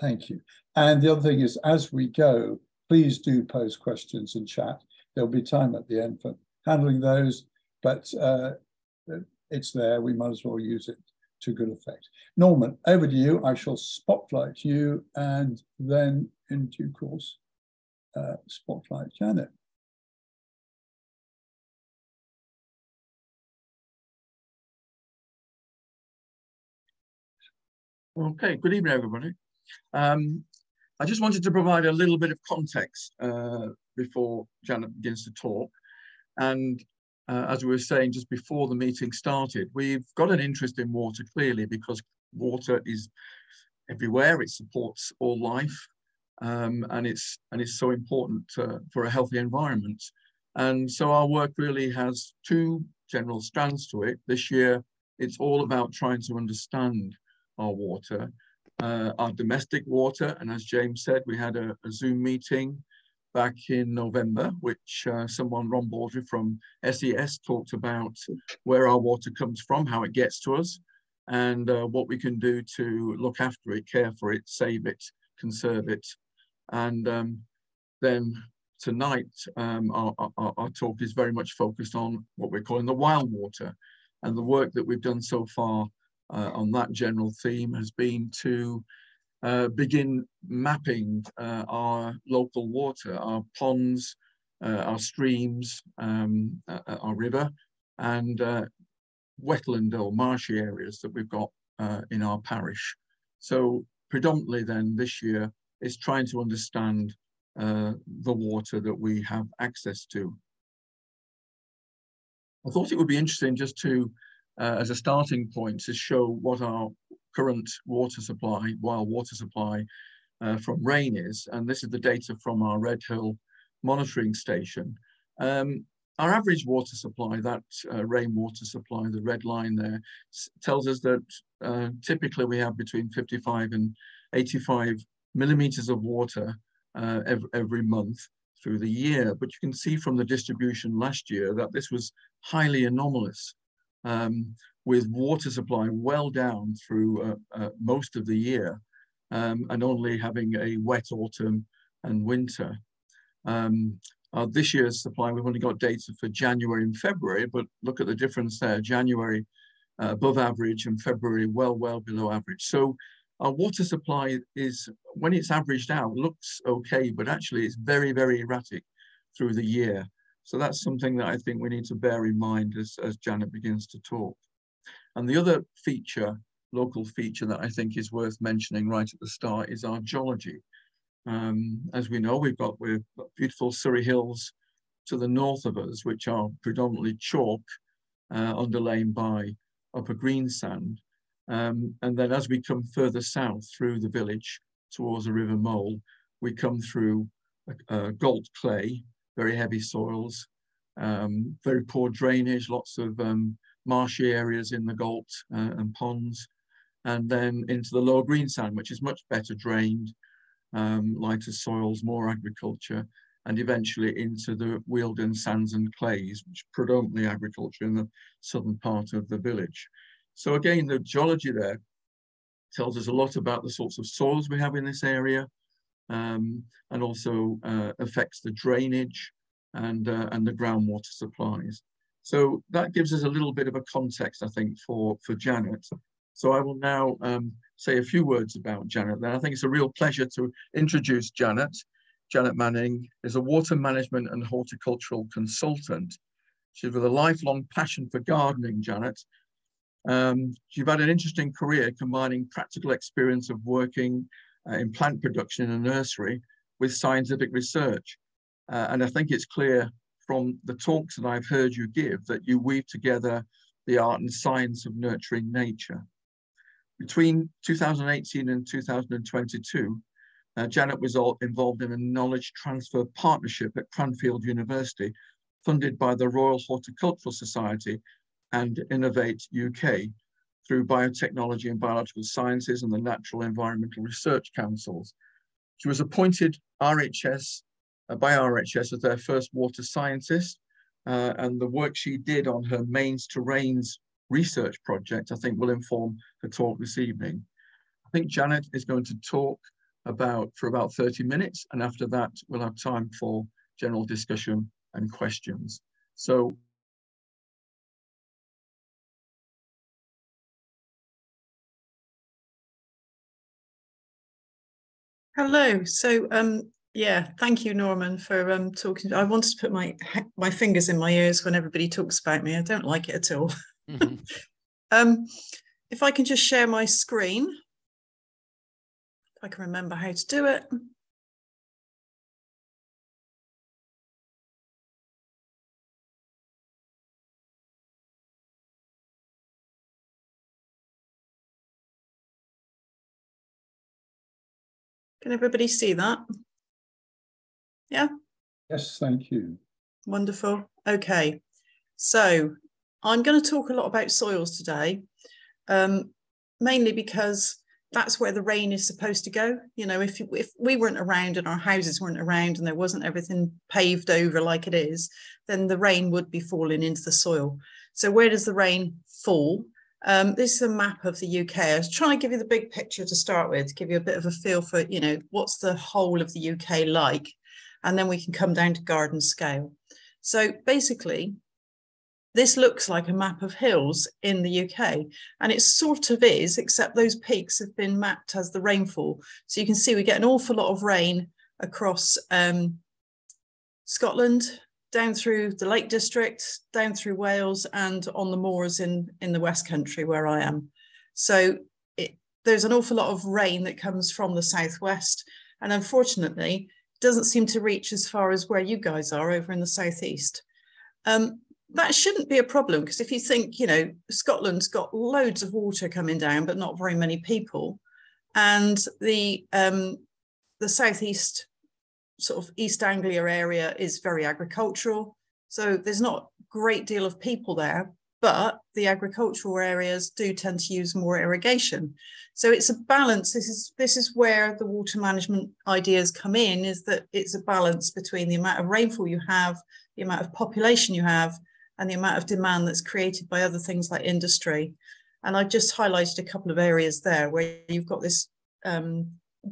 Thank you. And the other thing is, as we go, please do pose questions in chat. There'll be time at the end for handling those, but it's there. We might as well use it to good effect. Norman, over to you. I shall spotlight you and then in due course, spotlight Janet. Okay, good evening, everybody. I just wanted to provide a little bit of context before Janet begins to talk. And as we were saying just before the meeting started, we've got an interest in water clearly because water is everywhere. It supports all life, and it's so important for a healthy environment. And so our work really has two general strands to it. This year, it's all about trying to understand our water, our domestic water. And as James said, we had a Zoom meeting back in November, which someone, Ron Baldry from SES, talked about where our water comes from, how it gets to us, and what we can do to look after it, care for it, save it, conserve it. And then tonight, our talk is very much focused on what we're calling the wild water. And the work that we've done so far on that general theme has been to begin mapping our local water, our ponds, our streams, our river, and wetland or marshy areas that we've got in our parish. So predominantly then this year is trying to understand the water that we have access to. I thought it would be interesting just to, as a starting point, to show what our current water supply, wild water supply from rain is. And this is the data from our Red Hill monitoring station. Our average water supply, that rainwater supply, the red line there, tells us that typically we have between 55 and 85 millimeters of water every month through the year. But you can see from the distribution last year that this was highly anomalous, with water supply well down through most of the year, and only having a wet autumn and winter. This year's supply, we've only got data for January and February, but look at the difference there. January above average and February well below average. So our water supply is, when it's averaged out, looks okay, but actually it's very, very erratic through the year. So that's something that I think we need to bear in mind as Janet begins to talk. And the other feature, local feature that I think is worth mentioning right at the start is our geology. As we know, we've got beautiful Surrey Hills to the north of us, which are predominantly chalk, underlain by upper greensand. And then as we come further south through the village towards the River Mole, we come through gault clay, very heavy soils, very poor drainage, lots of marshy areas in the gault and ponds, and then into the lower greensand, which is much better drained, lighter soils, more agriculture, and eventually into the Wealden sands and clays, which predominantly agriculture in the southern part of the village. So again, the geology there tells us a lot about the sorts of soils we have in this area, and also affects the drainage and the groundwater supplies. So that gives us a little bit of a context, I think, for Janet. So I will now say a few words about Janet. Then I think it's a real pleasure to introduce Janet. Janet Manning is a water management and horticultural consultant. She's with a lifelong passion for gardening, Janet. You've had an interesting career combining practical experience of working in plant production in a nursery with scientific research. And I think it's clear from the talks that I've heard you give that you weave together the art and science of nurturing nature. Between 2018 and 2022, Janet was involved in a knowledge transfer partnership at Cranfield University, funded by the Royal Horticultural Society and Innovate UK through biotechnology and biological sciences and the Natural Environmental Research Councils. She was appointed RHS by RHS as their first water scientist, and the work she did on her mains to rains research project, I think, will inform the talk this evening. I think Janet is going to talk for about 30 minutes. And after that, we'll have time for general discussion and questions. So hello. So yeah, thank you, Norman, for talking. I wanted to put my fingers in my ears when everybody talks about me. I don't like it at all. Mm-hmm. If I can just share my screen, if I can remember how to do it. Can everybody see that? Yeah? Yes, thank you. Wonderful. Okay. So I'm going to talk a lot about soils today, mainly because that's where the rain is supposed to go. You know, if we weren't around and our houses weren't around and there wasn't everything paved over like it is, then the rain would be falling into the soil. So where does the rain fall? This is a map of the UK. I was trying to give you the big picture to start with, to give you a bit of a feel for, you know, what's the whole of the UK like, and then we can come down to garden scale. So basically, this looks like a map of hills in the UK, and it sort of is, except those peaks have been mapped as the rainfall. So you can see we get an awful lot of rain across Scotland, down through the Lake District, down through Wales, and on the moors in the West Country where I am. So there's an awful lot of rain that comes from the southwest, and unfortunately doesn't seem to reach as far as where you guys are over in the southeast. That shouldn't be a problem, because if you think, you know, Scotland's got loads of water coming down, but not very many people, and the southeast sort of East Anglia area is very agricultural. So there's not a great deal of people there, but the agricultural areas do tend to use more irrigation. So it's a balance. This is where the water management ideas come in, is that it's a balance between the amount of rainfall you have, the amount of population you have, and the amount of demand that's created by other things like industry. And I've just highlighted a couple of areas there where you've got this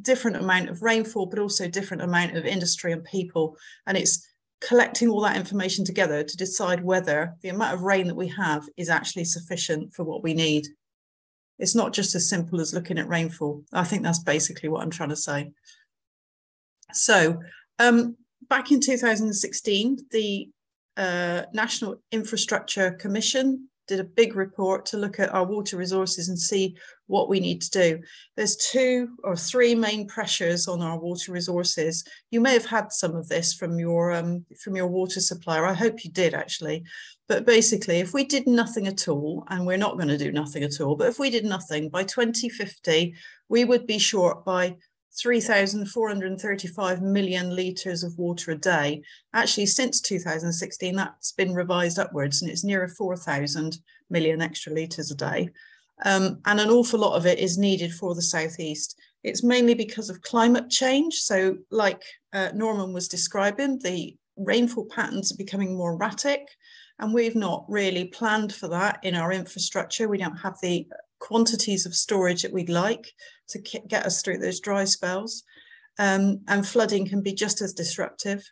different amount of rainfall, but also different amount of industry and people. And it's collecting all that information together to decide whether the amount of rain that we have is actually sufficient for what we need. It's not just as simple as looking at rainfall. I think that's basically what I'm trying to say. So back in 2016, the National Infrastructure Commission did a big report to look at our water resources and see what we need to do. There's 2 or 3 main pressures on our water resources. You may have had some of this from your water supplier. I hope you did, actually. But basically, if we did nothing at all, and we're not going to do nothing at all, but if we did nothing, by 2050, we would be short by 3,435 million litres of water a day. Actually, since 2016, that's been revised upwards, and it's nearer 4,000 million extra litres a day. And an awful lot of it is needed for the southeast. It's mainly because of climate change. So like Norman was describing, the rainfall patterns are becoming more erratic, and we've not really planned for that in our infrastructure. We don't have the quantities of storage that we'd like to get us through those dry spells, and flooding can be just as disruptive.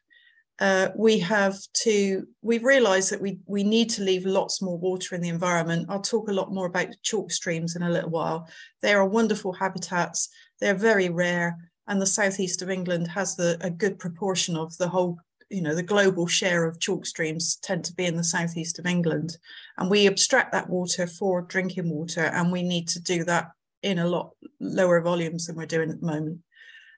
We've realised that we need to leave lots more water in the environment. I'll talk a lot more about chalk streams in a little while. They are wonderful habitats. They're very rare, and the southeast of England has a good proportion of the whole, you know, the global share of chalk streams tend to be in the southeast of England, and we abstract that water for drinking water, and we need to do that in a lot lower volumes than we're doing at the moment.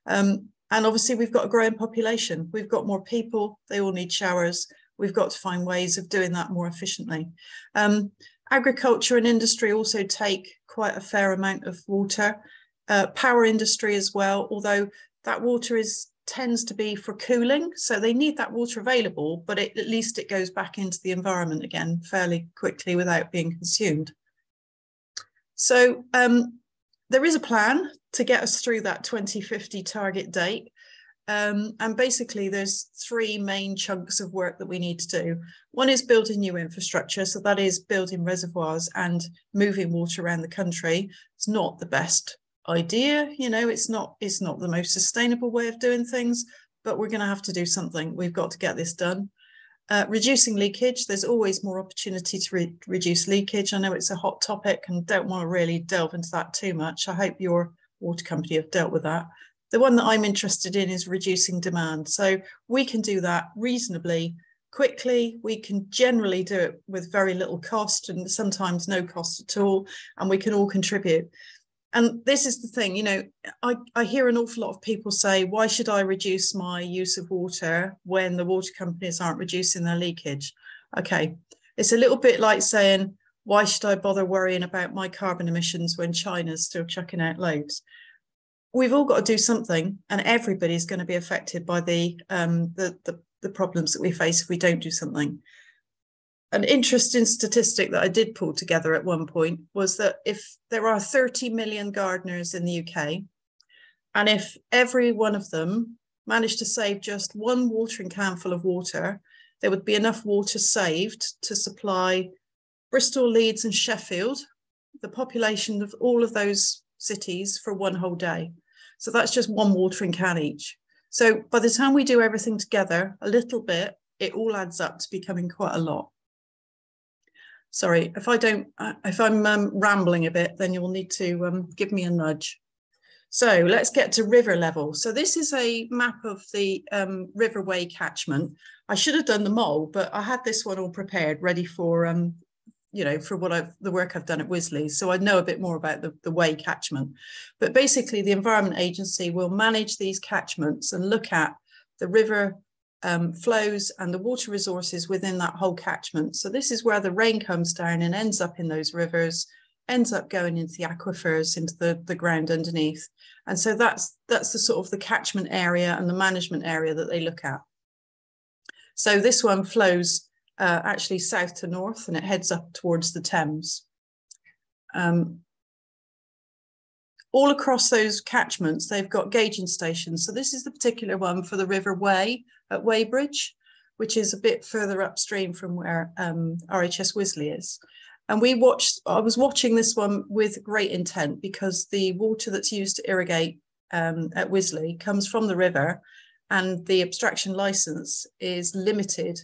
And obviously we've got a growing population. We've got more people, they all need showers. We've got to find ways of doing that more efficiently. Agriculture and industry also take quite a fair amount of water. Power industry as well, although that water tends to be for cooling, so they need that water available, but at least it goes back into the environment again fairly quickly without being consumed. So there is a plan to get us through that 2050 target date. And basically there's 3 main chunks of work that we need to do. One is building new infrastructure. So that is building reservoirs and moving water around the country. It's not the best idea. You know, it's not the most sustainable way of doing things, but we're going to have to do something. We've got to get this done. Reducing leakage, there's always more opportunity to reduce leakage. I know it's a hot topic and don't want to really delve into that too much. I hope your water company have dealt with that. The one that I'm interested in is reducing demand. So we can do that reasonably quickly. We can generally do it with very little cost and sometimes no cost at all, and we can all contribute. And this is the thing, you know, I hear an awful lot of people say, why should I reduce my use of water when the water companies aren't reducing their leakage? Okay, it's a little bit like saying, why should I bother worrying about my carbon emissions when China's still chucking out loads? We've all got to do something, and everybody's going to be affected by the problems that we face if we don't do something. An interesting statistic that I did pull together at one point was that if there are 30 million gardeners in the UK, and if every one of them managed to save just one watering can full of water, there would be enough water saved to supply Bristol, Leeds and Sheffield, the population of all of those cities, for one whole day. So that's just one watering can each. So by the time we do everything together a little bit, it all adds up to becoming quite a lot. Sorry, if I'm rambling a bit, then you'll need to give me a nudge. So let's get to river level. So this is a map of the riverway catchment. I should have done them all, but I had this one all prepared, ready for you know, for the work I've done at Wisley. So I know a bit more about the way catchment. But basically, the Environment Agency will manage these catchments and look at the river flows and the water resources within that whole catchment. So this is where the rain comes down and ends up in those rivers, ends up going into the aquifers, into the ground underneath. And so that's the sort of the catchment area and the management area that they look at. So this one flows actually south to north, and it heads up towards the Thames. All across those catchments, they've got gauging stations. So this is the particular one for the River Wey at Weybridge, which is a bit further upstream from where RHS Wisley is. And I was watching this one with great intent, because the water that's used to irrigate at Wisley comes from the river, and the abstraction license is limited.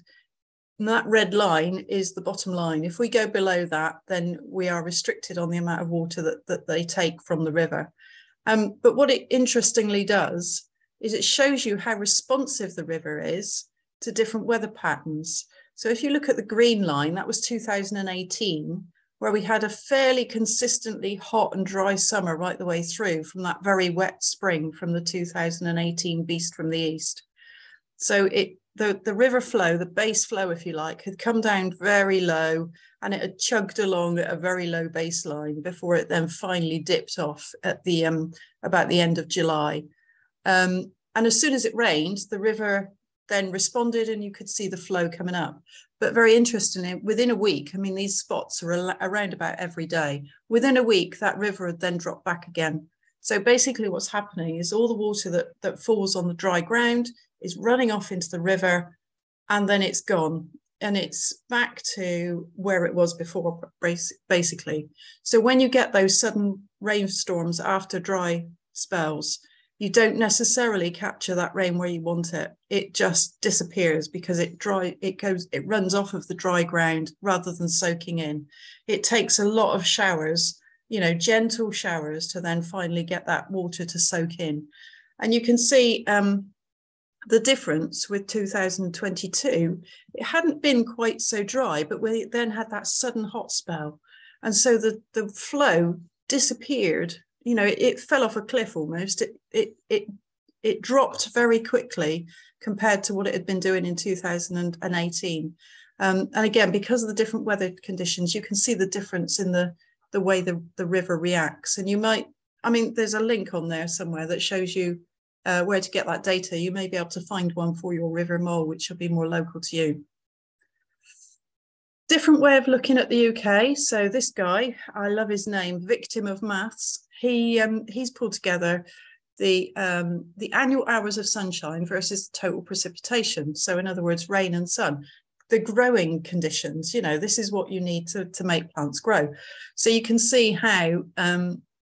And that red line is the bottom line. If we go below that, then we are restricted on the amount of water that they take from the river. But what it interestingly does is it shows you how responsive the river is to different weather patterns. So if you look at the green line, that was 2018, where we had a fairly consistently hot and dry summer right the way through from that very wet spring from the 2018 beast from the east. So the river flow, the base flow, if you like, had come down very low, and it had chugged along at a very low baseline before it then finally dipped off at the about the end of July. And as soon as it rained, the river then responded, and you could see the flow coming up. But very interestingly, within a week, I mean, these spots are around about every day. Within a week, that river had then dropped back again. So basically what's happening is all the water that falls on the dry ground is running off into the river, and then it's gone, and it's back to where it was before, basically. So when you get those sudden rainstorms after dry spells, you don't necessarily capture that rain where you want it. It just disappears because it runs off of the dry ground rather than soaking in. It takes a lot of showers, you know, gentle showers, to then finally get that water to soak in. And you can see the difference with 2022. It hadn't been quite so dry, but we then had that sudden hot spell. And so the flow disappeared. You know, it fell off a cliff almost. It dropped very quickly compared to what it had been doing in 2018. And again, because of the different weather conditions, you can see the difference in the way the river reacts. And you might, I mean, there's a link on there somewhere that shows you where to get that data. You may be able to find one for your river mole, which will be more local to you. Different way of looking at the UK. So this guy, I love his name, Victim of Maths. He's pulled together the annual hours of sunshine versus total precipitation. So in other words, rain and sun. The growing conditions, you know, this is what you need to make plants grow. So you can see how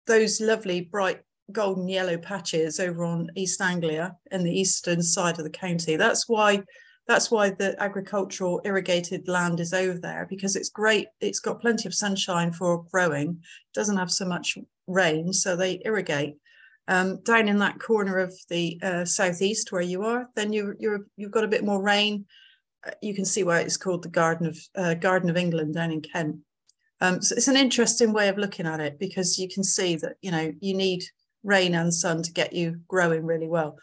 those lovely bright golden yellow patches over on East Anglia in the eastern side of the county. That's why the agricultural irrigated land is over there, because it's great. It's got plenty of sunshine for growing. It doesn't have so much rain, so they irrigate. Down in that corner of the southeast where you are, then you've got a bit more rain. You can see why it's called the Garden of England down in Kent. So it's an interesting way of looking at it, because you can see that, you know, you need rain and sun to get you growing really well.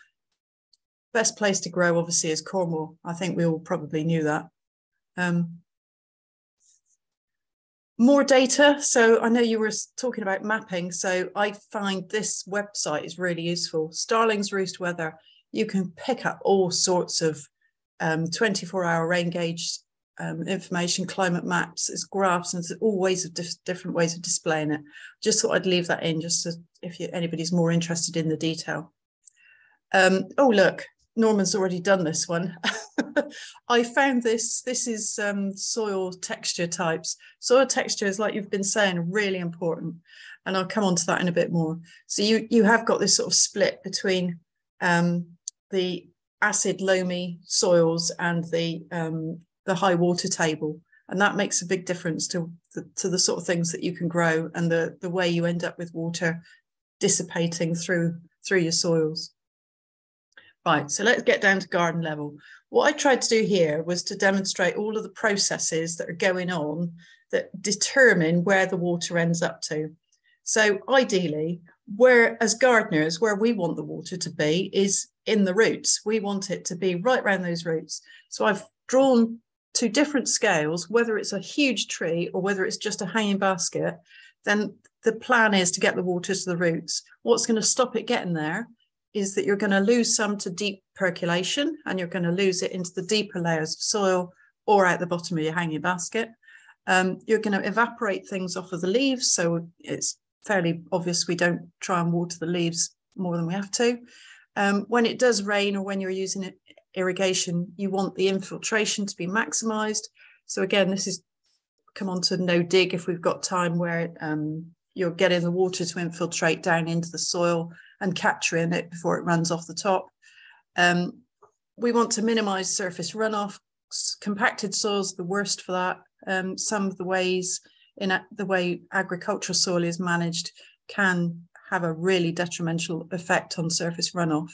Best place to grow obviously is Cornwall. I think we all probably knew that. More data. So I know you were talking about mapping. So I find this website is really useful. Starling's Roost Weather. You can pick up all sorts of 24-hour rain gauge information, climate maps, it's graphs, and there's all ways of different ways of displaying it. Just thought I'd leave that in, just so if anybody's more interested in the detail. Oh, look, Norman's already done this one. I found this is soil texture types. Soil textures, like you've been saying, are really important, and I'll come on to that in a bit more. So you have got this sort of split between the acid loamy soils and the high water table, and that makes a big difference to the sort of things that you can grow and the way you end up with water dissipating through your soils. Right, so let's get down to garden level. What I tried to do here was to demonstrate all of the processes that are going on that determine where the water ends up to. So ideally, as gardeners, where we want the water to be is in the roots. We want it to be right around those roots. So I've drawn to different scales, whether it's a huge tree or whether it's just a hanging basket, then the plan is to get the water to the roots. What's going to stop it getting there is that you're going to lose some to deep percolation, and you're going to lose it into the deeper layers of soil or out the bottom of your hanging basket. You're going to evaporate things off of the leaves, so it's fairly obvious we don't try and water the leaves more than we have to. When it does rain or when you're using irrigation, you want the infiltration to be maximised. So again, this is come on to no dig if we've got time, where you're getting the water to infiltrate down into the soil and capturing it before it runs off the top. We want to minimise surface runoff. Compacted soils are the worst for that. Some of the ways the way agricultural soil is managed can have a really detrimental effect on surface runoff,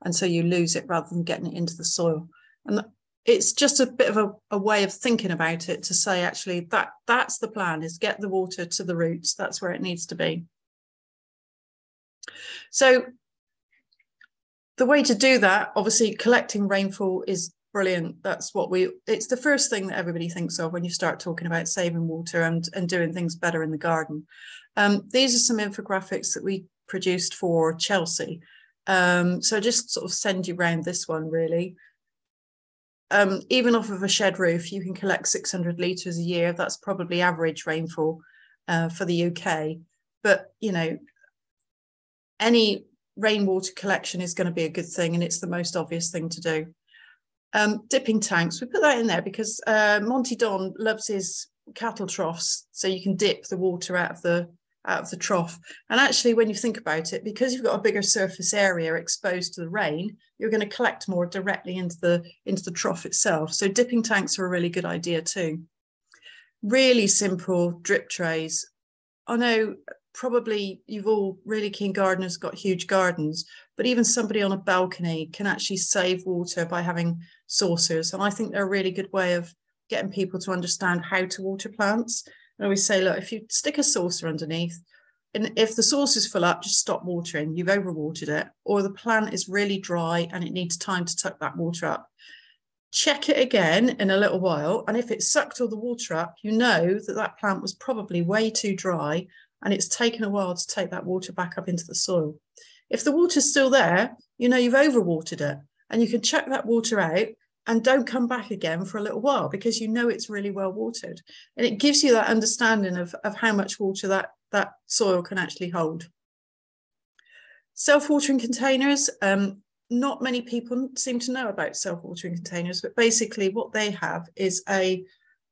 and so you lose it rather than getting it into the soil. And it's just a bit of a way of thinking about it, to say actually that's the plan, is get the water to the roots. That's where it needs to be. So the way to do that, obviously collecting rainfall is brilliant. That's what it's the first thing that everybody thinks of when you start talking about saving water and doing things better in the garden. These are some infographics that we produced for Chelsea. So just sort of send you around this one really. Even off of a shed roof, you can collect 600 litres a year. That's probably average rainfall for the UK. But, you know, any rainwater collection is going to be a good thing, and it's the most obvious thing to do. Dipping tanks, we put that in there because Monty Don loves his cattle troughs, so you can dip the water out of the trough. And actually, when you think about it, because you've got a bigger surface area exposed to the rain, you're going to collect more directly into the trough itself. So dipping tanks are a really good idea too. Really simple drip trays. I know probably you've all really keen gardeners got huge gardens, but even somebody on a balcony can actually save water by having saucers. And I think they're a really good way of getting people to understand how to water plants. I always say, look, if you stick a saucer underneath, and if the saucer's full up, just stop watering. You've overwatered it, or the plant is really dry and it needs time to tuck that water up. Check it again in a little while, and if it sucked all the water up, you know that that plant was probably way too dry and it's taken a while to take that water back up into the soil. If the water's still there, you know you've overwatered it, and you can chuck that water out and don't come back again for a little while because you know it's really well watered. And it gives you that understanding of how much water that soil can actually hold. Self-watering containers. Not many people seem to know about self-watering containers, but basically what they have is a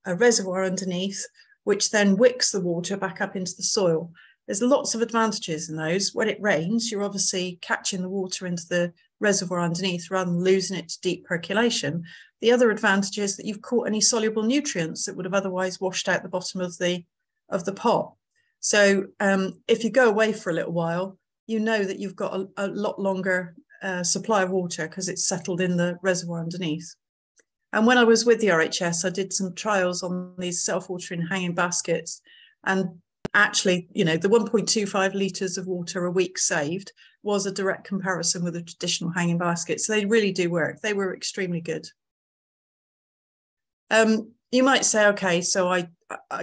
reservoir underneath, which then wicks the water back up into the soil. There's lots of advantages in those. When it rains, you're obviously catching the water into the reservoir underneath rather than losing it to deep percolation. The other advantage is that you've caught any soluble nutrients that would have otherwise washed out the bottom of the pot. So if you go away for a little while, you know that you've got a lot longer supply of water because it's settled in the reservoir underneath. And when I was with the RHS, I did some trials on these self-watering hanging baskets, and actually, you know, the 1.25 litres of water a week saved was a direct comparison with a traditional hanging basket. So they really do work. They were extremely good. You might say, okay, so I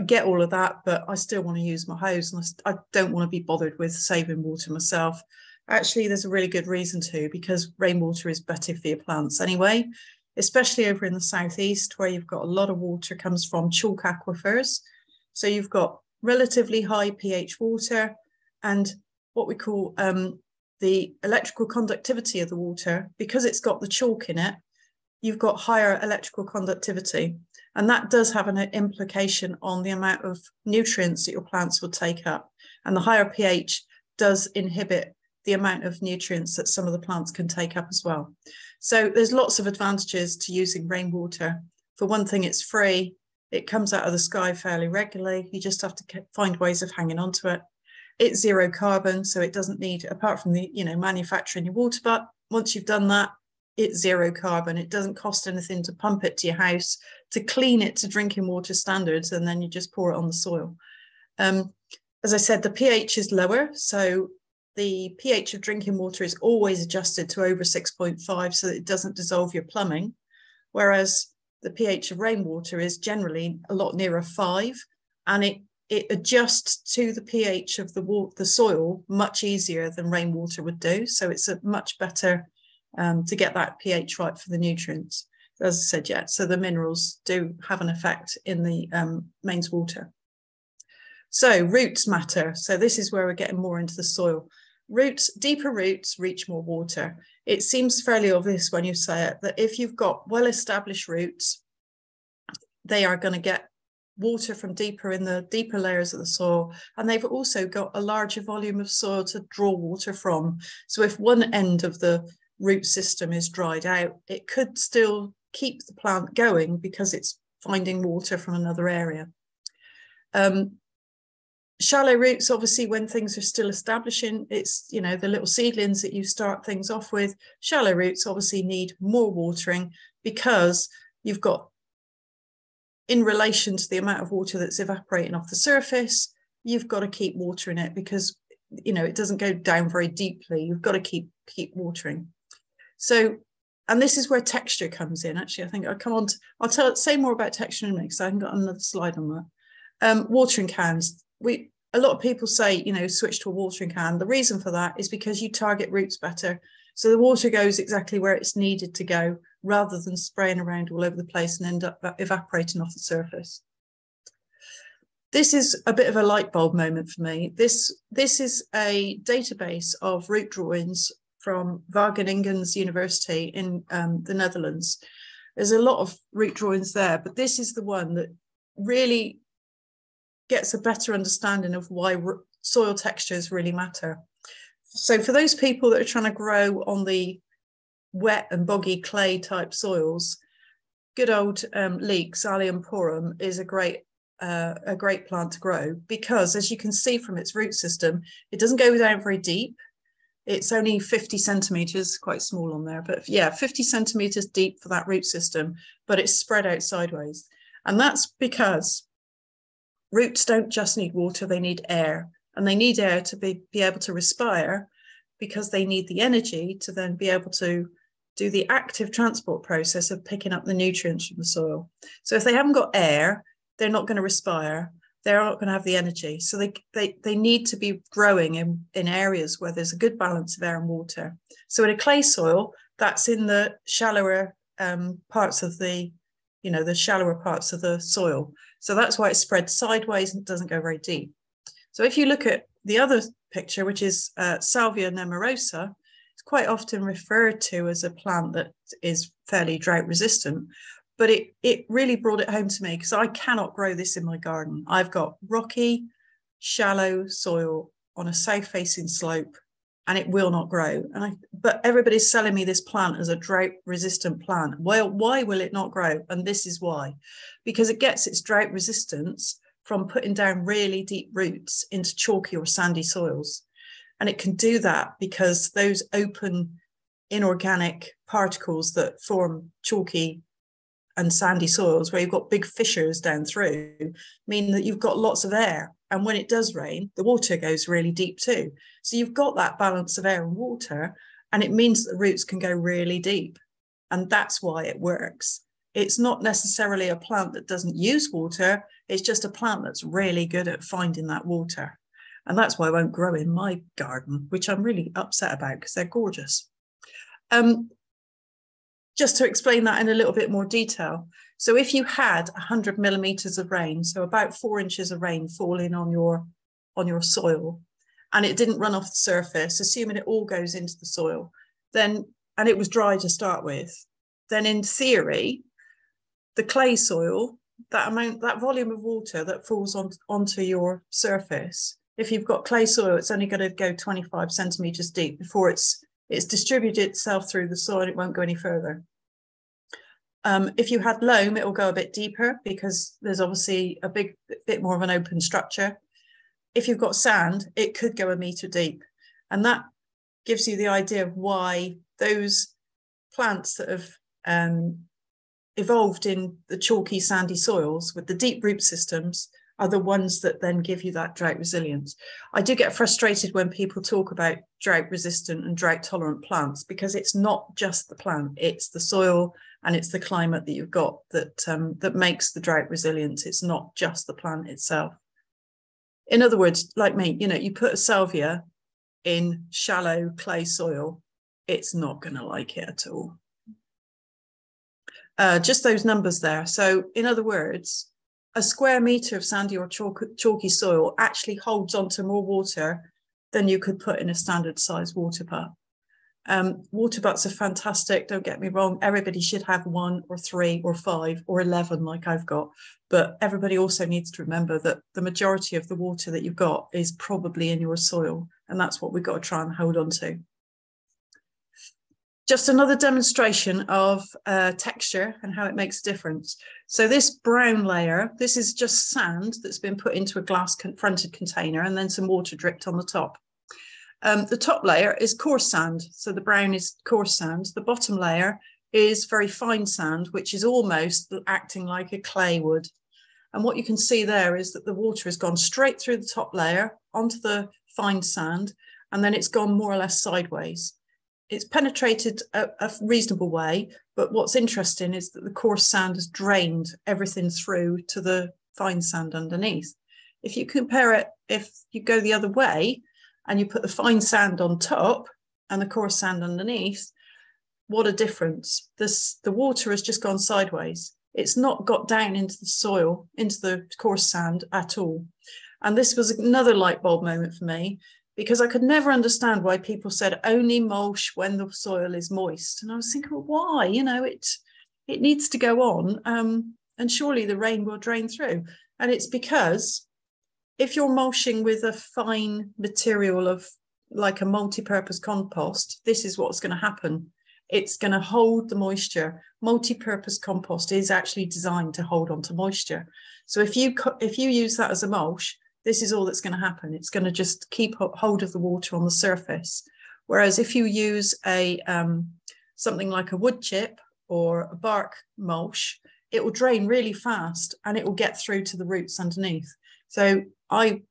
get all of that, but I still want to use my hose and I don't want to be bothered with saving water myself. Actually, there's a really good reason to, because rainwater is better for your plants anyway, especially over in the southeast where you've got a lot of water comes from chalk aquifers. So you've got relatively high pH water, and what we call the electrical conductivity of the water, because it's got the chalk in it, you've got higher electrical conductivity. And that does have an implication on the amount of nutrients that your plants will take up. And the higher pH does inhibit the amount of nutrients that some of the plants can take up as well. So there's lots of advantages to using rainwater. For one thing, it's free. It comes out of the sky fairly regularly. You just have to find ways of hanging onto it. It's zero carbon, so it doesn't need, apart from the, you know, manufacturing your water butt, once you've done that, it's zero carbon. It doesn't cost anything to pump it to your house, to clean it to drinking water standards, and then you just pour it on the soil. As I said, the pH is lower, so the pH of drinking water is always adjusted to over 6.5 so that it doesn't dissolve your plumbing, whereas the pH of rainwater is generally a lot nearer 5, and it adjusts to the pH of the soil much easier than rainwater would do. So it's a much better to get that pH right for the nutrients. As I said, yeah, so the minerals do have an effect in the mains water. So roots matter. So this is where we're getting more into the soil. Roots, deeper roots reach more water. It seems fairly obvious when you say it that if you've got well-established roots, they are going to get water from deeper in the deeper layers of the soil, and they've also got a larger volume of soil to draw water from. So if one end of the root system is dried out, it could still keep the plant going because it's finding water from another area. Shallow roots, obviously, when things are still establishing, it's, you know, the little seedlings that you start things off with. Shallow roots obviously need more watering because you've got, in relation to the amount of water that's evaporating off the surface, you've got to keep watering it because, you know, it doesn't go down very deeply. You've got to keep watering. So, and this is where texture comes in. Actually, I think I'll come on to, I'll say more about texture in a minute because I haven't got another slide on that. Watering cans. A lot of people say, you know, switch to a watering can. The reason for that is because you target roots better. So the water goes exactly where it's needed to go rather than spraying around all over the place and end up evaporating off the surface. This is a bit of a light bulb moment for me. This is a database of root drawings from Wageningen's University in the Netherlands. There's a lot of root drawings there, but this is the one that really gets a better understanding of why soil textures really matter. So for those people that are trying to grow on the wet and boggy clay type soils, good old leeks, Allium porum, is a great plant to grow because, as you can see from its root system, it doesn't go down very deep. It's only 50 centimetres, quite small on there, but yeah, 50 centimetres deep for that root system, but it's spread out sideways. And that's because roots don't just need water, they need air. And they need air to be able to respire because they need the energy to then be able to do the active transport process of picking up the nutrients from the soil. So if they haven't got air, they're not going to respire. They're not going to have the energy. So they need to be growing in areas where there's a good balance of air and water. So in a clay soil, that's in the shallower parts of the, you know, the shallower parts of the soil. So that's why it's spread sideways and doesn't go very deep. So if you look at the other picture, which is Salvia nemorosa, it's quite often referred to as a plant that is fairly drought resistant, but it really brought it home to me because I cannot grow this in my garden. I've got rocky, shallow soil on a south-facing slope, and it will not grow. But everybody's selling me this plant as a drought-resistant plant. Well, why will it not grow? And this is why. Because it gets its drought resistance from putting down really deep roots into chalky or sandy soils. And it can do that because those open inorganic particles that form chalky and sandy soils, where you've got big fissures down through, mean that you've got lots of air. And when it does rain, the water goes really deep too. So you've got that balance of air and water, and it means that the roots can go really deep. And that's why it works. It's not necessarily a plant that doesn't use water. It's just a plant that's really good at finding that water. And that's why it won't grow in my garden, which I'm really upset about because they're gorgeous. Just to explain that in a little bit more detail. So if you had 100 millimeters of rain, so about 4 inches of rain falling on your soil, and it didn't run off the surface, assuming it all goes into the soil, then, and it was dry to start with, then in theory, the clay soil, that volume of water that falls onto your surface, if you've got clay soil, it's only going to go 25 centimeters deep before it's distributed itself through the soil, it won't go any further. If you had loam, it will go a bit deeper because there's obviously a bit more of an open structure. If you've got sand, it could go 1 meter deep. And that gives you the idea of why those plants that have evolved in the chalky, sandy soils with the deep root systems are the ones that then give you that drought resilience. I do get frustrated when people talk about drought resistant and drought tolerant plants, because it's not just the plant, it's the soil and it's the climate that you've got that makes the drought resilience. It's not just the plant itself. In other words, like me, you put a salvia in shallow clay soil, it's not going to like it at all. Just those numbers there. So in other words, a square meter of sandy or chalky soil actually holds onto more water than you could put in a standard size water butt. Water butts are fantastic, don't get me wrong. Everybody should have 1 or 3 or 5 or 11 like I've got. But everybody also needs to remember that the majority of the water that you've got is probably in your soil. And that's what we've got to try and hold on to. Just another demonstration of texture and how it makes a difference. So this brown layer, this is just sand that's been put into a glass fronted container and then some water dripped on the top. The top layer is coarse sand. So the brown is coarse sand. The bottom layer is very fine sand, which is almost acting like a clay would. And what you can see there is that the water has gone straight through the top layer onto the fine sand, and then it's gone more or less sideways. It's penetrated a reasonable way, but what's interesting is that the coarse sand has drained everything through to the fine sand underneath. If you compare it, if you go the other way and you put the fine sand on top and the coarse sand underneath, what a difference. The water has just gone sideways. It's not got down into the soil, into the coarse sand at all. And this was another light bulb moment for me, because I could never understand why people said only mulch when the soil is moist. And I was thinking, well, why? It needs to go on, and surely the rain will drain through. And it's because if you're mulching with a fine material of like a multi-purpose compost, this is what's going to happen. It's going to hold the moisture. Multi-purpose compost is actually designed to hold on to moisture. So if you use that as a mulch, this is all that's going to happen. It's going to just keep hold of the water on the surface. Whereas if you use something like a wood chip or a bark mulch, it will drain really fast and it will get through to the roots underneath. So I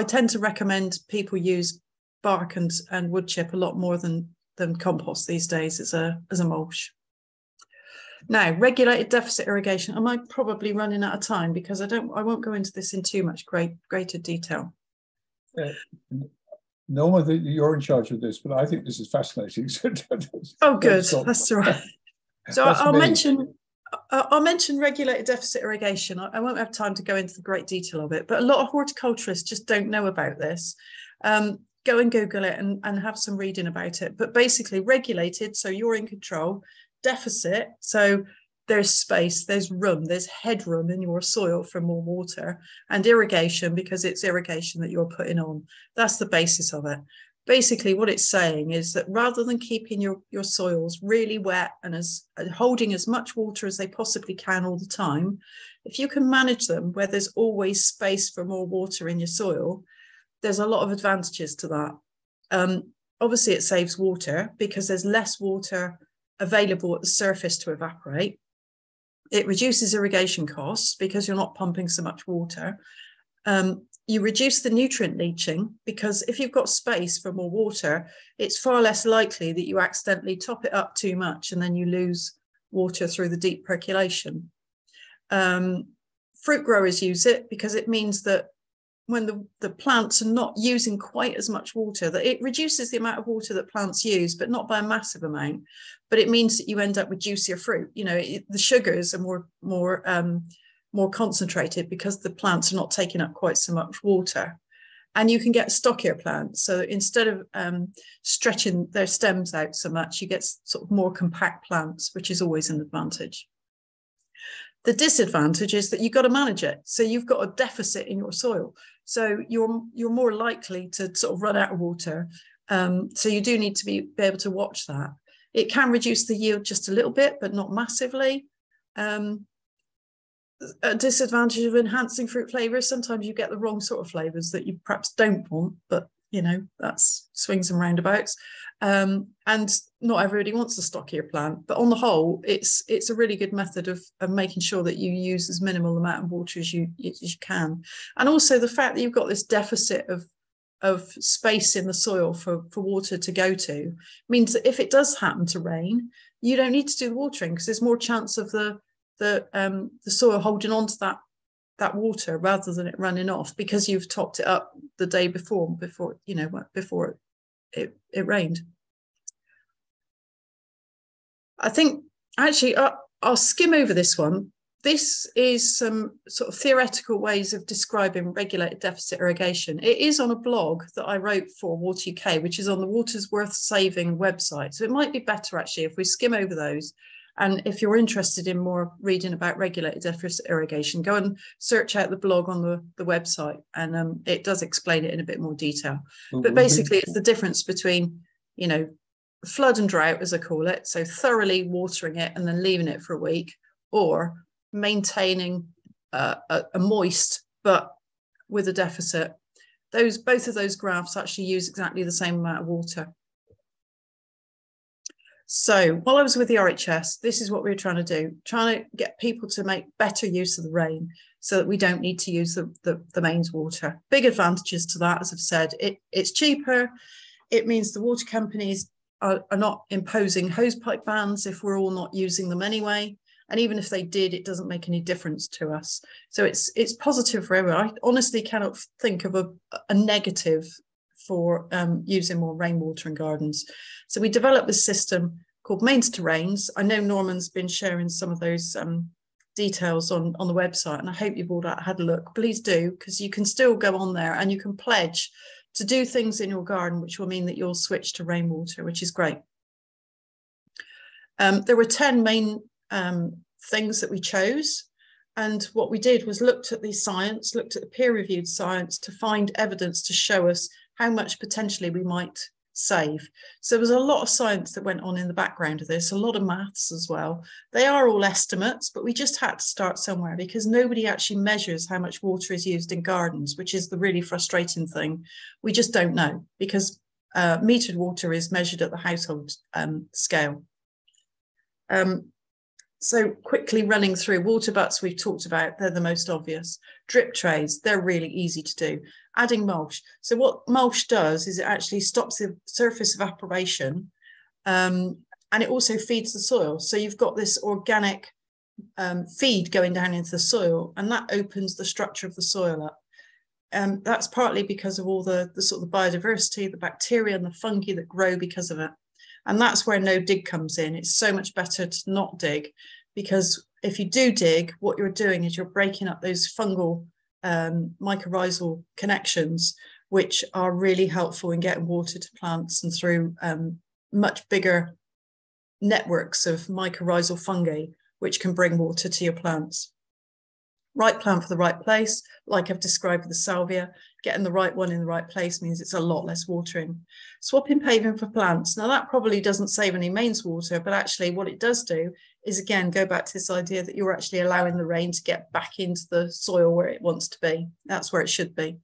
tend to recommend people use bark and wood chip a lot more than compost these days as a mulch. Now, regulated deficit irrigation. Am I probably running out of time, because I won't go into this in too much greater detail. Norma, you're in charge of this, but I think this is fascinating. Oh, good. That's all right. So I'll mention regulated deficit irrigation. I won't have time to go into the great detail of it, but a lot of horticulturists just don't know about this. Go and Google it and have some reading about it. But basically regulated, so you're in control. Deficit, so there's space, there's room, there's headroom in your soil for more water, and irrigation, because it's irrigation that you're putting on. That's the basis of it. Basically, what it's saying is that rather than keeping your soils really wet and holding as much water as they possibly can all the time, if you can manage them where there's always space for more water in your soil, there's a lot of advantages to that. Obviously, it saves water because there's less water available at the surface to evaporate. It reduces irrigation costs because you're not pumping so much water. You reduce the nutrient leaching because if you've got space for more water, it's far less likely that you accidentally top it up too much and then you lose water through the deep percolation. Fruit growers use it because it means that when the plants are not using quite as much water, that it reduces the amount of water that plants use, but not by a massive amount. But it means that you end up with juicier fruit. You know, the sugars are more concentrated because the plants are not taking up quite so much water. And you can get stockier plants. So instead of stretching their stems out so much, you get sort of more compact plants, which is always an advantage. The disadvantage is that you've got to manage it. So you've got a deficit in your soil. So you're more likely to sort of run out of water. So you do need to be able to watch that. It can reduce the yield just a little bit, but not massively. A disadvantage of enhancing fruit flavors, sometimes you get the wrong sort of flavors that you perhaps don't want, but you know, that's swings and roundabouts. And not everybody wants a stockier plant, but on the whole, it's a really good method of making sure that you use as minimal amount of water as you can. And also the fact that you've got this deficit of space in the soil for water to go to means that if it does happen to rain, you don't need to do the watering because there's more chance of the soil holding on to that water rather than it running off because you've topped it up the day before it rained. I think actually I'll skim over this one. This is some sort of theoretical ways of describing regulated deficit irrigation. It is on a blog that I wrote for Water UK, which is on the Waters Worth Saving website. So it might be better actually if we skim over those. And if you're interested in more reading about regulated deficit irrigation, go and search out the blog on the website, and it does explain it in a bit more detail. But basically, it's the difference between, you know, flood and drought, as I call it, so thoroughly watering it and then leaving it for a week, or maintaining a moist but with a deficit. Both of those graphs actually use exactly the same amount of water. So while I was with the RHS, this is what we were trying to do, trying to get people to make better use of the rain so that we don't need to use the mains water. Big advantages to that, as I've said, it's cheaper. It means the water companies are not imposing hosepipe bans if we're all not using them anyway. And even if they did, it doesn't make any difference to us. So it's positive for everyone. I honestly cannot think of a negative for using more rainwater in gardens. So we developed this system called Mains to Rains. I know Norman's been sharing some of those details on the website, and I hope you've all had a look. Please do, because you can still go on there and you can pledge to do things in your garden, which will mean that you'll switch to rainwater, which is great. There were 10 main things that we chose. And what we did was looked at the science, looked at the peer-reviewed science to find evidence to show us how much potentially we might save. So there was a lot of science that went on in the background of this, a lot of maths as well. They are all estemates, but we just had to start somewhere because nobody actually measures how much water is used in gardens, which is the really frustrating thing. We just don't know because metered water is measured at the household scale. So quickly running through water butts we've talked about, they're the most obvious. Drip trays, they're really easy to do. Adding mulch. So what mulch does is it actually stops the surface evaporation and it also feeds the soil. So you've got this organic feed going down into the soil and that opens the structure of the soil up. That's partly because of all the sort of the biodiversity, the bacteria and the fungi that grow because of it. And that's where no dig comes in. It's so much better to not dig because if you do dig, what you're doing is you're breaking up those fungal mycorrhizal connections, which are really helpful in getting water to plants and through much bigger networks of mycorrhizal fungi which can bring water to your plants. Right plant for the right place, like I've described with the salvia. Getting the right one in the right place means it's a lot less watering. Swapping paving for plants. Now that probably doesn't save any mains water, but actually what it does do is, again, go back to this idea that you're actually allowing the rain to get back into the soil where it wants to be. That's where it should be.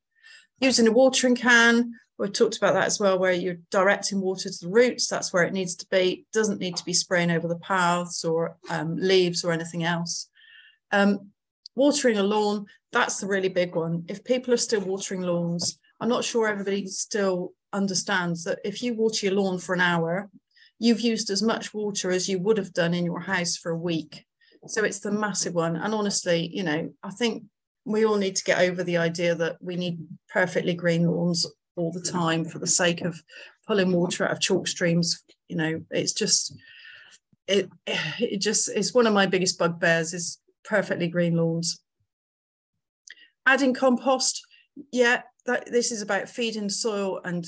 Using a watering can, we talked about that as well, where you're directing water to the roots. That's where it needs to be. It doesn't need to be spraying over the paths or leaves or anything else. Watering a lawn, that's the really big one. If people are still watering lawns, I'm not sure everybody still understands that if you water your lawn for an hour, you've used as much water as you would have done in your house for a week. So it's the massive one. And honestly, you know, I think we all need to get over the idea that we need perfectly green lawns all the time for the sake of pulling water out of chalk streams. You know, it's just, it's one of my biggest bugbears is perfectly green lawns. Adding compost, yeah, this is about feeding soil and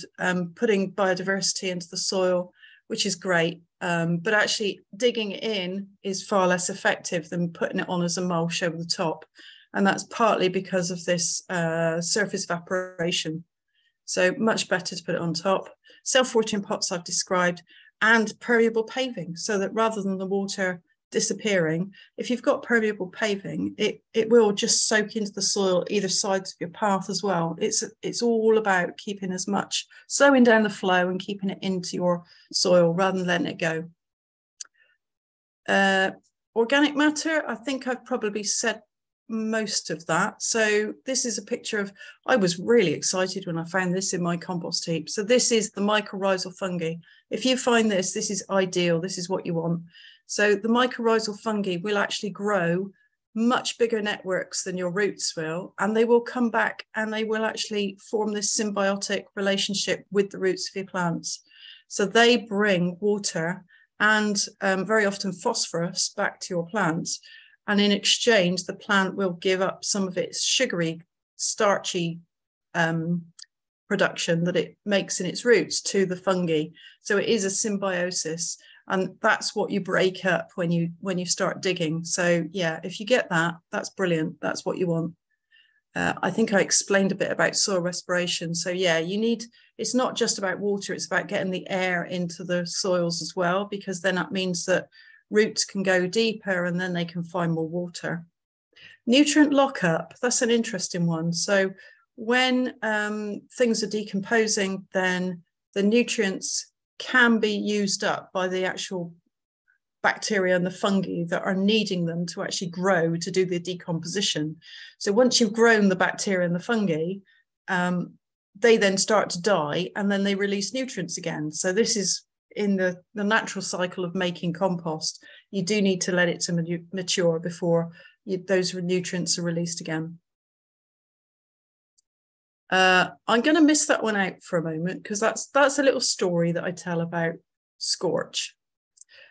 putting biodiversity into the soil, which is great. But actually digging it in is far less effective than putting it on as a mulch over the top. And that's partly because of this surface evaporation. So much better to put it on top. Self-watering pots I've described, and permeable paving, so that rather than the water disappearing, if you've got permeable paving, it will just soak into the soil either sides of your path as well. It's all about keeping as much, slowing down the flow and keeping it into your soil rather than letting it go. Organic matter, I think I've probably said most of that. So this is a picture of, I was really excited when I found this in my compost heap. So this is the mycorrhizal fungi. If you find this, this is ideal. This is what you want. So the mycorrhizal fungi will actually grow much bigger networks than your roots will, and they will come back and they will actually form this symbiotic relationship with the roots of your plants. So they bring water and very often phosphorus back to your plants. And in exchange, the plant will give up some of its sugary, starchy production that it makes in its roots to the fungi. So it is a symbiosis. And that's what you break up when you start digging. So yeah, if you get that, that's brilliant. That's what you want. I think I explained a bit about soil respiration. So yeah, it's not just about water, it's about getting the air into the soils as well, because then that means that roots can go deeper and then they can find more water. Nutrient lockup, that's an interesting one. So when things are decomposing, then the nutrients can be used up by the actual bacteria and the fungi that are needing them to actually grow to do the decomposition. So once you've grown the bacteria and the fungi, they then start to die and then they release nutrients again. So this is in the natural cycle of making compost. You do need to let it to mature before those nutrients are released again. I'm going to miss that one out for a moment because that's a little story that I tell about scorch.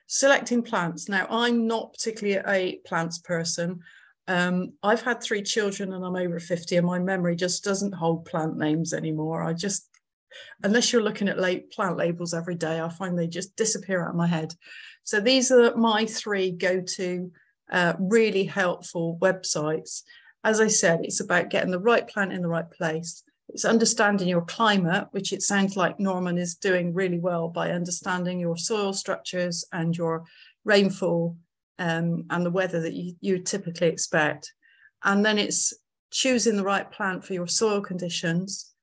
Selecting plants. Now, I'm not particularly a plants person. I've had 3 children and I'm over 50 and my memory just doesn't hold plant names anymore. Unless you're looking at plant labels every day, I find they just disappear out of my head. So these are my 3 go-to really helpful websites. As I said, it's about getting the right plant in the right place. It's understanding your climate, which it sounds like Norman is doing really well by understanding your soil structures and your rainfall and the weather that you typically expect. And then it's choosing the right plant for your soil conditions.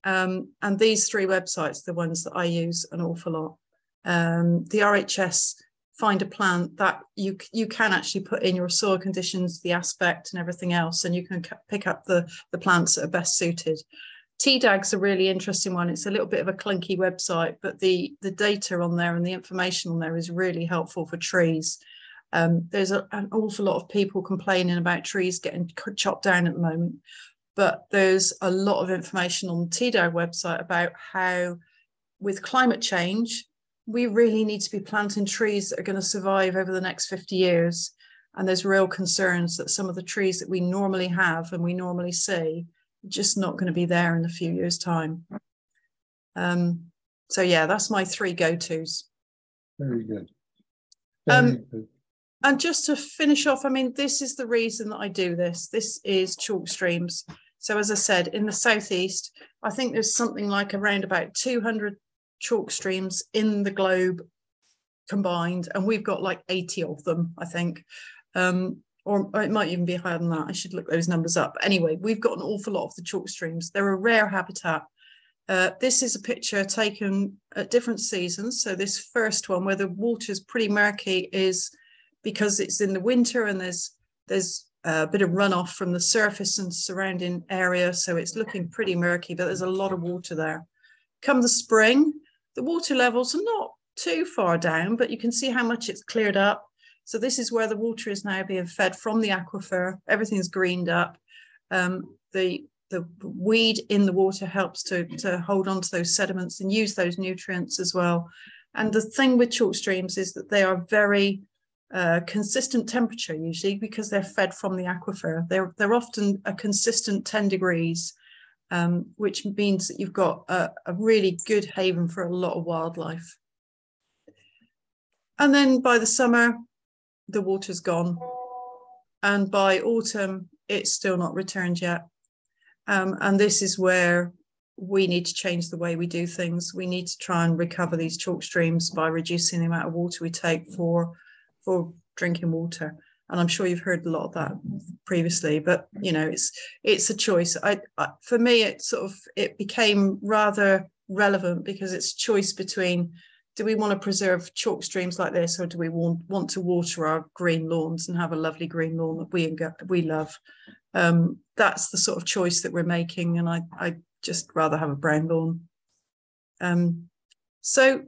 And these 3 websites are the ones that I use an awful lot. The RHS Find a Plant, that you can actually put in your soil conditions, the aspect and everything else, and you can pick up the plants that are best suited. TDAG's a really interesting one. It's a little bit of a clunky website, but the data on there and the information on there is really helpful for trees. There's an awful lot of people complaining about trees getting chopped down at the moment, but there's a lot of information on the TDAG website about how with climate change, we really need to be planting trees that are going to survive over the next 50 years. And there's real concerns that some of the trees that we normally have and we normally see are just not going to be there in a few years' time. So yeah, that's my 3 go-tos. Very good. Very good. And just to finish off, I mean, this is the reason that I do this. This is chalk streams. So as I said, in the southeast, I think there's something like around about 200 chalk streams in the globe combined, and we've got like 80 of them, I think. Or it might even be higher than that. I should look those numbers up. Anyway, we've got an awful lot of the chalk streams. They're a rare habitat. This is a picture taken at different seasons. So this first one where the water's pretty murky is because it's in the winter and there's a bit of runoff from the surface and surrounding area. So it's looking pretty murky, but there's a lot of water there. Come the spring, the water levels are not too far down, but you can see how much it's cleared up. So this is where the water is now being fed from the aquifer. Everything's greened up. The weed in the water helps to hold on to those sediments and use those nutrients as well. And the thing with chalk streams is that they are very consistent temperature usually because they're fed from the aquifer. They're often a consistent 10 degrees, which means that you've got a really good haven for a lot of wildlife. And then by the summer, the water's gone. And by autumn, it's still not returned yet. And this is where we need to change the way we do things. We need to try and recover these chalk streams by reducing the amount of water we take for drinking water. And I'm sure you've heard a lot of that previously, but you know, it's a choice. For me, it became rather relevant because it's a choice between, do we want to preserve chalk streams like this, or do we want to water our green lawns and have a lovely green lawn that we love? That's the sort of choice that we're making, and I just rather have a brown lawn. So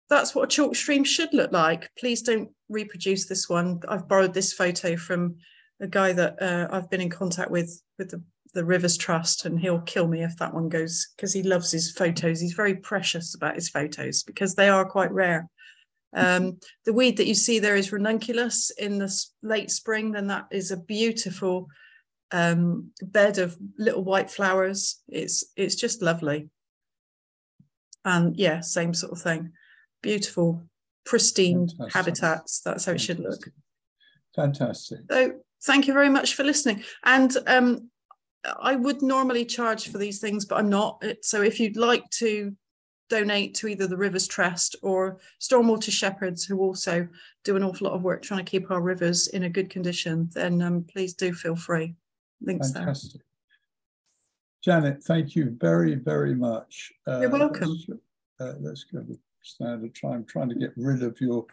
that's what a chalk stream should look like. Please don't reproduce this one. I've borrowed this photo from a guy that I've been in contact with the Rivers Trust, and he'll kill me if that one goes, because he loves his photos. He's very precious about his photos because they are quite rare. The weed that you see there is ranunculus in the late spring. Then that is a beautiful bed of little white flowers. It's just lovely. And yeah, same sort of thing. Beautiful, pristine habitats. That's how it should look. Fantastic. So thank you very much for listening. And I would normally charge for these things, but I'm not. So if you'd like to donate to either the Rivers Trust or Stormwater Shepherds, who also do an awful lot of work trying to keep our rivers in a good condition, then please do feel free. Links Fantastic. There. Janet, thank you very, very much. You're welcome. Let's go to standard time. I'm trying to get rid of your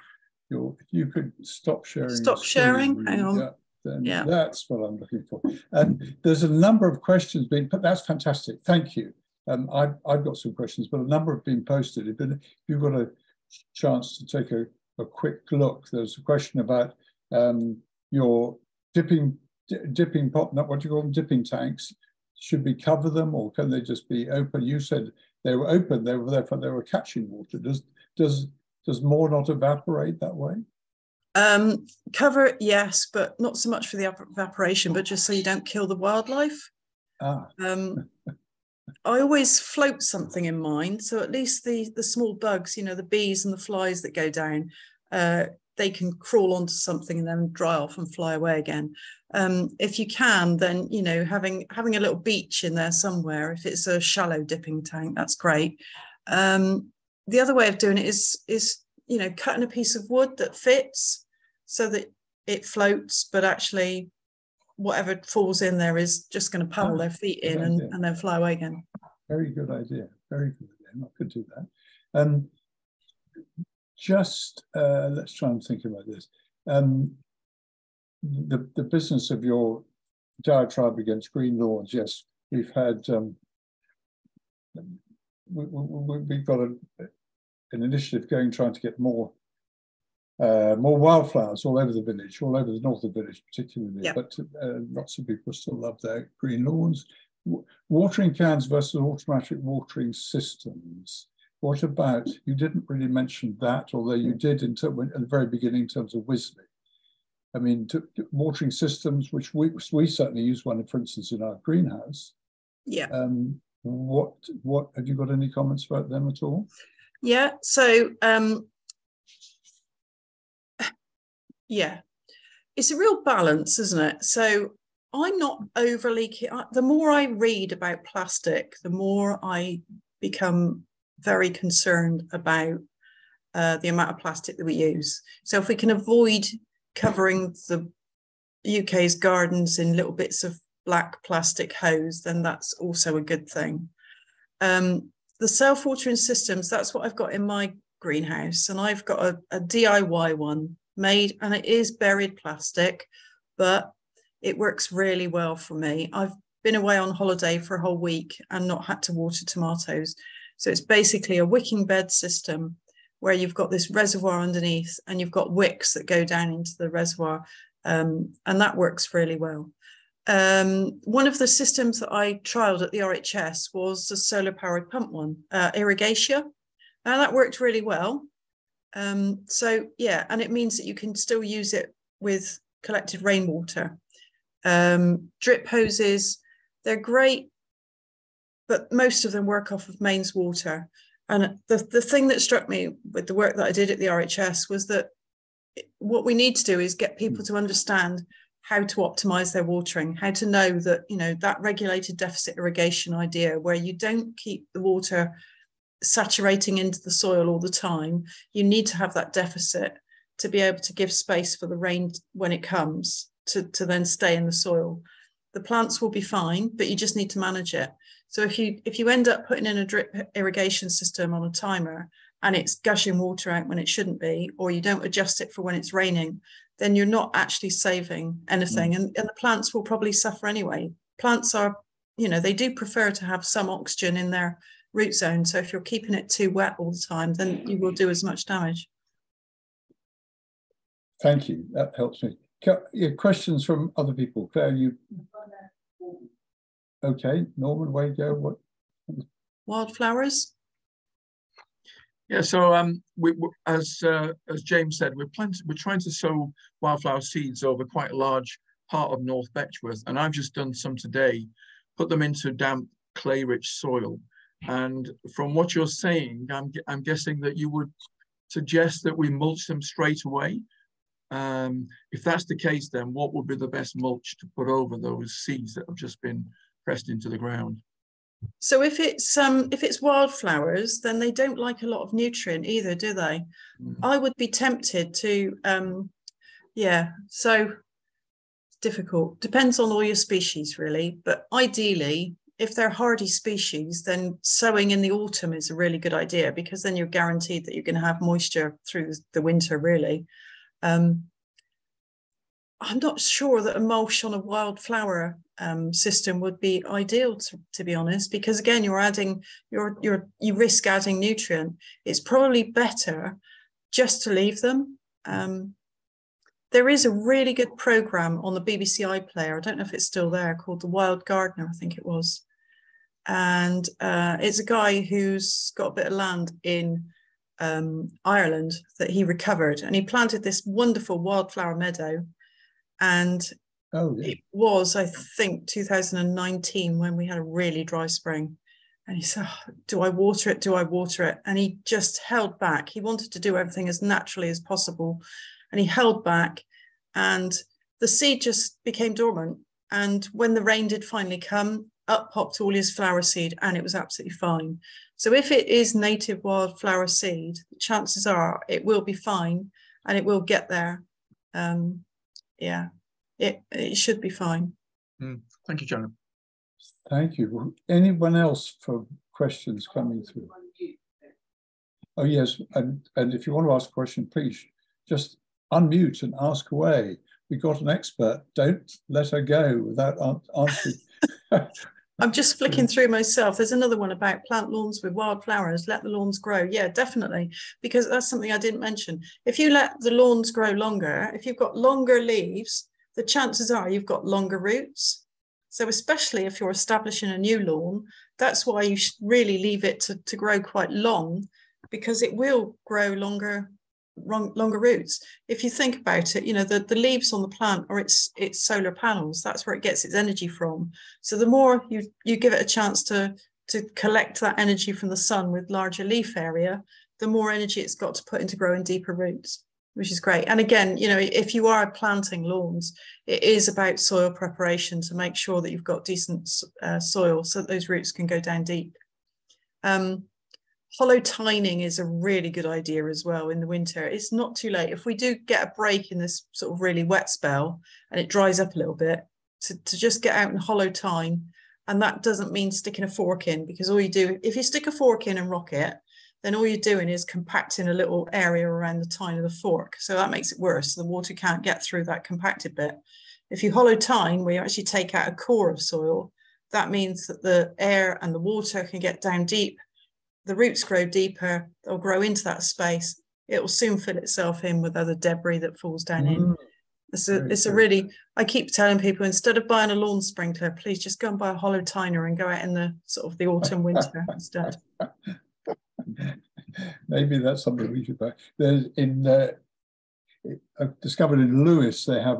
if you could stop sharing. Stop sharing? Hang on. Yeah. Then that's what I'm looking for. And there's a number of questions being put. That's fantastic. Thank you. I've got some questions, but a number have been posted. If you've got a chance to take a quick look, there's a question about your dipping pot, not what you call them, dipping tanks. Should we cover them, or can they just be open? You said they were open. They were catching water. Does more not evaporate that way? Cover it, yes, but not so much for the evaporation, but just so you don't kill the wildlife. I always float something in mind, so at least the small bugs, you know, the bees and the flies that go down, they can crawl onto something and then dry off and fly away again. If you can, then, you know, having a little beach in there somewhere, if it's a shallow dipping tank, that's great. The other way of doing it is you know, cutting a piece of wood that fits so that it floats, but actually whatever falls in there is just going to pummel their feet in and then fly away again. Very good idea. Very good idea. I could do that. Let's try and think about this. The business of your diatribe against green lawns, yes, we've had, we've got an initiative going, trying to get more wildflowers all over the village, all over the north of the village particularly, but lots of people still love their green lawns. Watering cans versus automatic watering systems. What about, you didn't really mention that, although you did at the very beginning in terms of Wisley. I mean, watering systems, which we certainly use one, for instance, in our greenhouse. Yeah. What have you got any comments about them at all? Yeah, so Yeah, it's a real balance, isn't it? So I'm not overly, the more I read about plastic, the more I become very concerned about the amount of plastic that we use. So if we can avoid covering the UK's gardens in little bits of black plastic hose, then that's also a good thing. The self-watering systems, that's what I've got in my greenhouse, and I've got a DIY one made, and it is buried plastic, but it works really well for me. I've been away on holiday for a whole week and not had to water tomatoes. So it's basically a wicking bed system where you've got this reservoir underneath and you've got wicks that go down into the reservoir, and that works really well. One of the systems that I trialed at the RHS was a solar powered pump one, Irrigatia. Now that worked really well. So yeah, and it means that you can still use it with collected rainwater. Drip hoses, they're great, but most of them work off of mains water. And the thing that struck me with the work that I did at the RHS was that what we need to do is get people to understand how to optimize their watering, how to know that, you know, that regulated deficit irrigation idea where you don't keep the water saturating into the soil all the time. You need to have that deficit to be able to give space for the rain when it comes to then stay in the soil. The plants will be fine, but you just need to manage it. So if you end up putting in a drip irrigation system on a timer and it's gushing water out when it shouldn't be, or you don't adjust it for when it's raining, then you're not actually saving anything. And the plants will probably suffer anyway. Plants are, you know, they do prefer to have some oxygen in their root zone. So if you're keeping it too wet all the time, then you will do as much damage. Thank you. That helps me. Questions from other people? Claire, you? Okay, Norman, way go. What? Wildflowers? Yeah, so as James said, we're trying to sow wildflower seeds over quite a large part of North Betchworth, and I've just done some today, put them into damp, clay-rich soil. And from what you're saying, I'm guessing that you would suggest that we mulch them straight away. If that's the case, then what would be the best mulch to put over those seeds that have just been pressed into the ground? So if it's wildflowers, then they don't like a lot of nutrient either, do they? I would be tempted to, yeah, so it's difficult. Depends on all your species, really. But ideally, if they're hardy species, then sowing in the autumn is a really good idea, because then you're guaranteed that you're going to have moisture through the winter, really. I'm not sure that a mulch on a wildflower system would be ideal, to be honest, because again, you risk adding nutrient. It's probably better just to leave them. There is a really good program on the BBC iPlayer. I don't know if it's still there, called The Wild Gardener, I think it was. And it's a guy who's got a bit of land in Ireland that he recovered, and he planted this wonderful wildflower meadow. And it was, I think, 2019 when we had a really dry spring. And he said, oh, do I water it? Do I water it? And he just held back. He wanted to do everything as naturally as possible. And he held back, and the seed just became dormant. And when the rain did finally come, up popped all his flower seed, and it was absolutely fine. So if it is native wildflower seed, chances are it will be fine and it will get there. Yeah, it should be fine. Thank you, Janet. Thank you. Anyone else for questions coming through? Oh, yes. And if you want to ask a question, please just unmute and ask away. We've got an expert. Don't let her go without answering. I'm just flicking through myself. There's another one about plant lawns with wildflowers, let the lawns grow. Yeah, definitely, because that's something I didn't mention. If you let the lawns grow longer, if you've got longer leaves, the chances are you've got longer roots. So especially if you're establishing a new lawn, that's why you should really leave it to grow quite long, because it will grow longer roots. If you think about it, you know, the leaves on the plant are its solar panels. That's where it gets its energy from. So the more you give it a chance to collect that energy from the sun with larger leaf area, the more energy it's got to put into growing deeper roots. which is great. And again, you know, if you are planting lawns, it is about soil preparation to make sure that you've got decent soil so that those roots can go down deep. Hollow tining is a really good idea as well in the winter. It's not too late. If we do get a break in this sort of really wet spell and it dries up a little bit, to just get out and hollow tine. And that doesn't mean sticking a fork in, because all you do, if you stick a fork in and rock it, then all you're doing is compacting a little area around the tine of the fork. So that makes it worse. The water can't get through that compacted bit. If you hollow tine, where you actually take out a core of soil, that means that the air and the water can get down deep. The roots grow deeper, they'll grow into that space. It will soon fill itself in with other debris that falls down in. It's a really, I keep telling people, instead of buying a lawn sprinkler, please just go and buy a hollow tiner and go out in the sort of the autumn, winter instead. Maybe that's something we should buy. There's I've discovered in Lewis, they have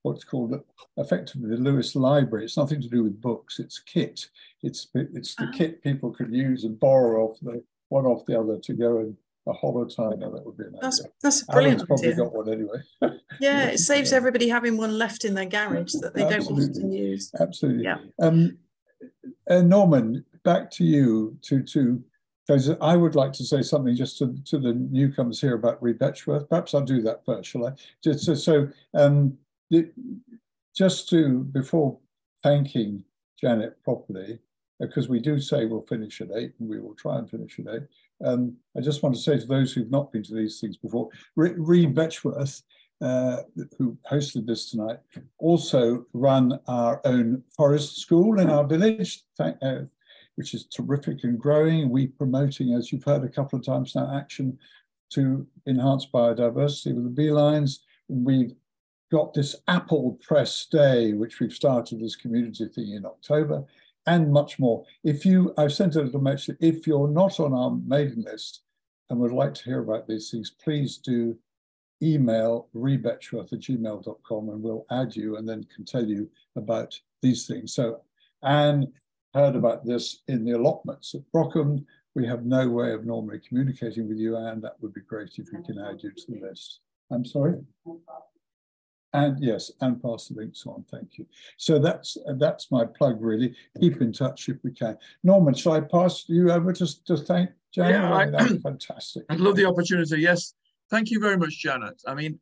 what's called effectively the Lewis Library. It's nothing to do with books, it's kit. It's the kit people can use and borrow off one off the other to go and a hollow tiner. That would be an idea. That's a brilliant Alan's probably idea. got one anyway. Yeah, it saves everybody having one left in their garage that they don't often use. Absolutely. Yeah. Norman, back to you because I would like to say something just to the newcomers here about RE-Betchworths. Perhaps I'll do that first, shall I? Before thanking Janet properly, because we do say we'll finish at 8 and we will try and finish at 8. I just want to say to those who've not been to these things before, RE-Betchworths, who hosted this tonight, also run our own forest school in our village, which is terrific and growing. We promoting, as you've heard a couple of times now, action to enhance biodiversity with the beelines. We've got this apple press day, which we've started this community thing in October, and much more. I've sent a little message, if you're not on our mailing list and would like to hear about these things, please do email rebetchworth@gmail.com and we'll add you and then can tell you about these things. So Anne heard about this in the allotments at Brockham. We have no way of normally communicating with you, Anne. That would be great if we can add you to the list. I'm sorry? And yes, and pass the links on, thank you. So that's my plug, really. Keep in touch if we can. Norman, shall I pass you over to thank Janet? Yeah, that was fantastic. I'd love the opportunity, yes. Thank you very much, Janet. I mean,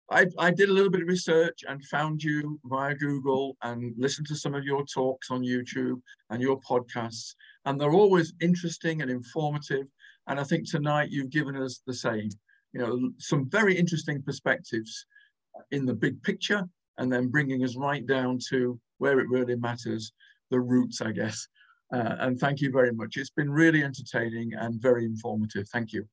I did a little bit of research and found you via Google and listened to some of your talks on YouTube and your podcasts, and they're always interesting and informative. And I think tonight you've given us the same, you know, some very interesting perspectives in the big picture, and then bringing us right down to where it really matters, the roots, I guess. And thank you very much. It's been really entertaining and very informative. Thank you.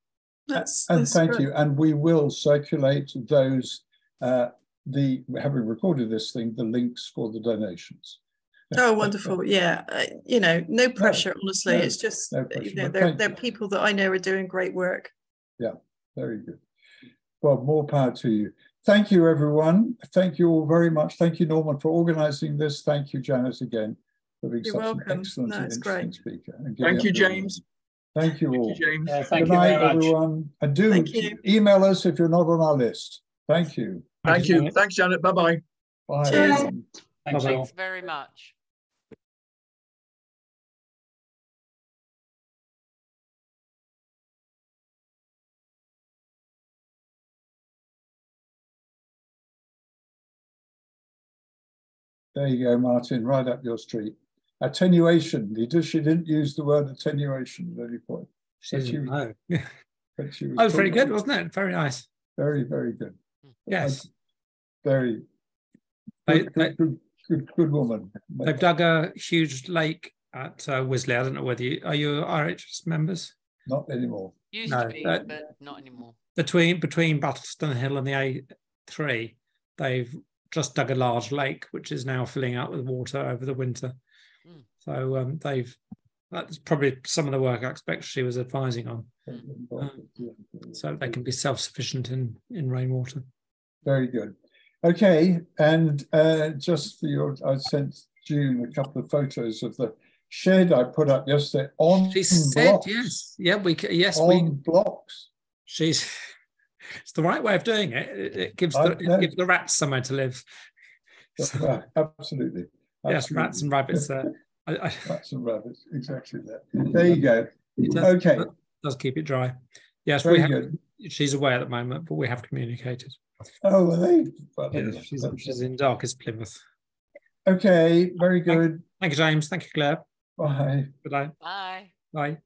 Thank you. And we will circulate those, having recorded this thing, the links for the donations. Oh, wonderful. Yeah. You know, no pressure, honestly. It's just, you know, they're people that I know are doing great work. Yeah, very good. Well, more power to you. Thank you, everyone. Thank you all very much. Thank you, Norman, for organising this. Thank you, Janet, again, for being such an excellent and interesting speaker. Thank you, James. Thank you all. Thank you, James. Good night, everyone. And do email us if you're not on our list. Thank you. Thank you. Thanks, Janet. Bye-bye. Bye. Cheers. Thanks very much. There you go, Martin, right up your street. Attenuation. She didn't use the word attenuation at any point. She didn't know. But she was that was very good, wasn't it? Very nice. Very, very good. Yes. Very good woman. They've dug a huge lake at Wisley. I don't know whether are you RHS members? Not anymore. Used to be, but not anymore. Between Battleston Hill and the A3, they've just dug a large lake, which is now filling out with water over the winter. So that's probably some of the work I expect she was advising on. So they can be self-sufficient in rainwater. Very good. Okay, and just for your, I sent June a couple of photos of the shed I put up yesterday on she said, blocks. yes. Yeah, on blocks. She's It's the right way of doing it. It gives the rats somewhere to live. So, absolutely. Yes, rats and rabbits there. Rats and rabbits, exactly that. There you go. Okay. It does keep it dry. Yes, very good. She's away at the moment, but we have communicated. Oh, are they? Yeah, she's in darkest Plymouth. Okay, very good. Thank you, James. Thank you, Claire. Bye. Good day. Bye. Bye.